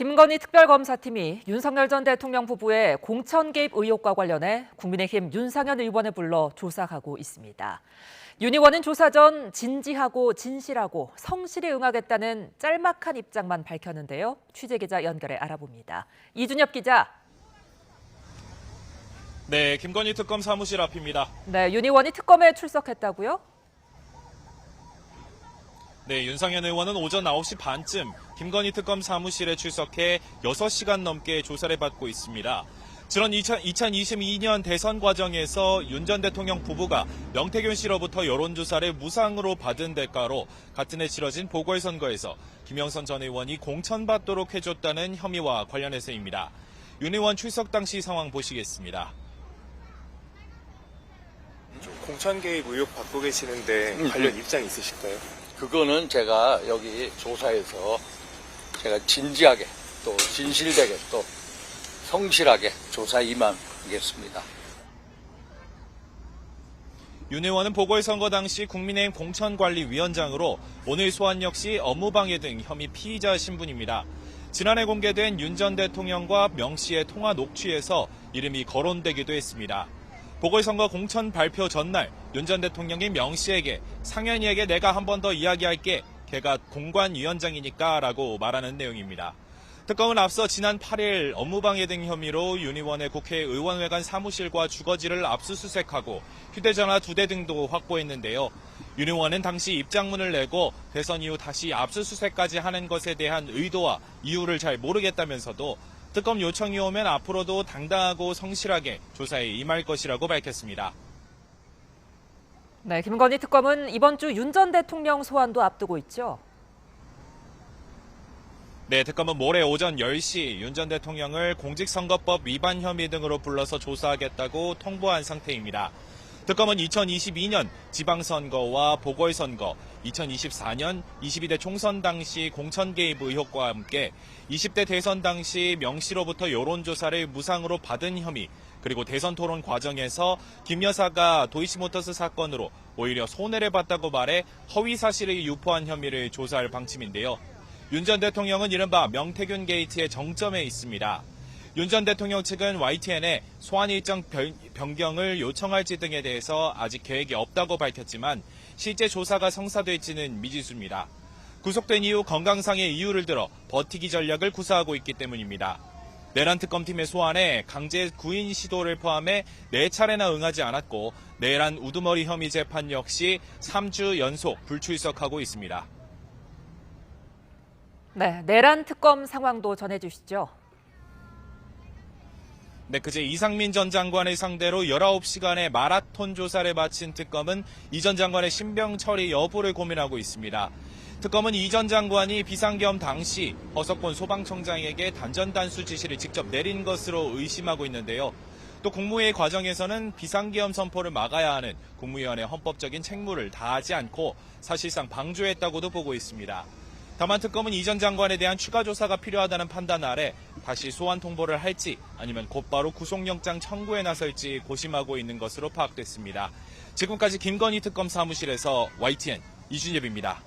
김건희 특별검사팀이 윤석열 전 대통령 부부의 공천 개입 의혹과 관련해 국민의힘 윤상현 의원을 불러 조사하고 있습니다. 윤 의원은 조사 전 진지하고 진실하고 성실히 응하겠다는 짤막한 입장만 밝혔는데요. 취재기자 연결해 알아봅니다. 이준엽 기자. 네, 김건희 특검 사무실 앞입니다. 네, 윤 의원이 특검에 출석했다고요? 네, 윤상현 의원은 오전 9시 반쯤 김건희 특검 사무실에 출석해 6시간 넘게 조사를 받고 있습니다. 지난 2022년 대선 과정에서 윤 전 대통령 부부가 명태균 씨로부터 여론조사를 무상으로 받은 대가로 같은 해 치러진 보궐선거에서 김영선 전 의원이 공천받도록 해줬다는 혐의와 관련해서입니다. 윤 의원 출석 당시 상황 보시겠습니다. 공천 개입 의혹 받고 계시는데 관련 입장 있으실까요? 그거는 제가 여기 조사에서 제가 진지하게 또 진실되게 또 성실하게 조사 임하겠습니다. 윤 의원은 보궐선거 당시 국민의힘 공천관리위원장으로 오늘 소환 역시 업무방해 등 혐의 피의자 신분입니다. 지난해 공개된 윤 전 대통령과 명 씨의 통화 녹취에서 이름이 거론되기도 했습니다. 보궐선거 공천 발표 전날 윤 전 대통령이 명 씨에게 상현이에게 내가 한 번 더 이야기할게. 걔가 공관위원장이니까 라고 말하는 내용입니다. 특검은 앞서 지난 8일 업무방해 등 혐의로 윤 의원의 국회 의원회관 사무실과 주거지를 압수수색하고 휴대전화 2대 등도 확보했는데요. 윤 의원은 당시 입장문을 내고 대선 이후 다시 압수수색까지 하는 것에 대한 의도와 이유를 잘 모르겠다면서도 특검 요청이 오면 앞으로도 당당하고 성실하게 조사에 임할 것이라고 밝혔습니다. 네, 김건희 특검은 이번 주 윤 전 대통령 소환도 앞두고 있죠. 네, 특검은 모레 오전 10시 윤 전 대통령을 공직선거법 위반 혐의 등으로 불러서 조사하겠다고 통보한 상태입니다. 특검은 2022년 지방선거와 보궐선거, 2024년 22대 총선 당시 공천 개입 의혹과 함께 20대 대선 당시 명 씨로부터 여론조사를 무상으로 받은 혐의, 그리고 대선 토론 과정에서 김 여사가 도이치모터스 사건으로 오히려 손해를 봤다고 말해 허위 사실을 유포한 혐의를 조사할 방침인데요. 윤 전 대통령은 이른바 명태균 게이트의 정점에 있습니다. 윤 전 대통령 측은 YTN에 소환 일정 변경을 요청할지 등에 대해서 아직 계획이 없다고 밝혔지만 실제 조사가 성사될지는 미지수입니다. 구속된 이후 건강상의 이유를 들어 버티기 전략을 구사하고 있기 때문입니다. 내란 특검팀의 소환에 강제 구인 시도를 포함해 4차례나 응하지 않았고 내란 우두머리 혐의 재판 역시 3주 연속 불출석하고 있습니다. 네, 내란 특검 상황도 전해주시죠. 네, 그제 이상민 전 장관을 상대로 19시간의 마라톤 조사를 마친 특검은 이 전 장관의 신병 처리 여부를 고민하고 있습니다. 특검은 이 전 장관이 비상계엄 당시 허석권 소방청장에게 단전단수 지시를 직접 내린 것으로 의심하고 있는데요. 또 국무회의 과정에서는 비상계엄 선포를 막아야 하는 국무위원의 헌법적인 책무를 다하지 않고 사실상 방조했다고도 보고 있습니다. 다만 특검은 이 전 장관에 대한 추가 조사가 필요하다는 판단 아래 다시 소환 통보를 할지 아니면 곧바로 구속영장 청구에 나설지 고심하고 있는 것으로 파악됐습니다. 지금까지 김건희 특검 사무실에서 YTN 이준엽입니다.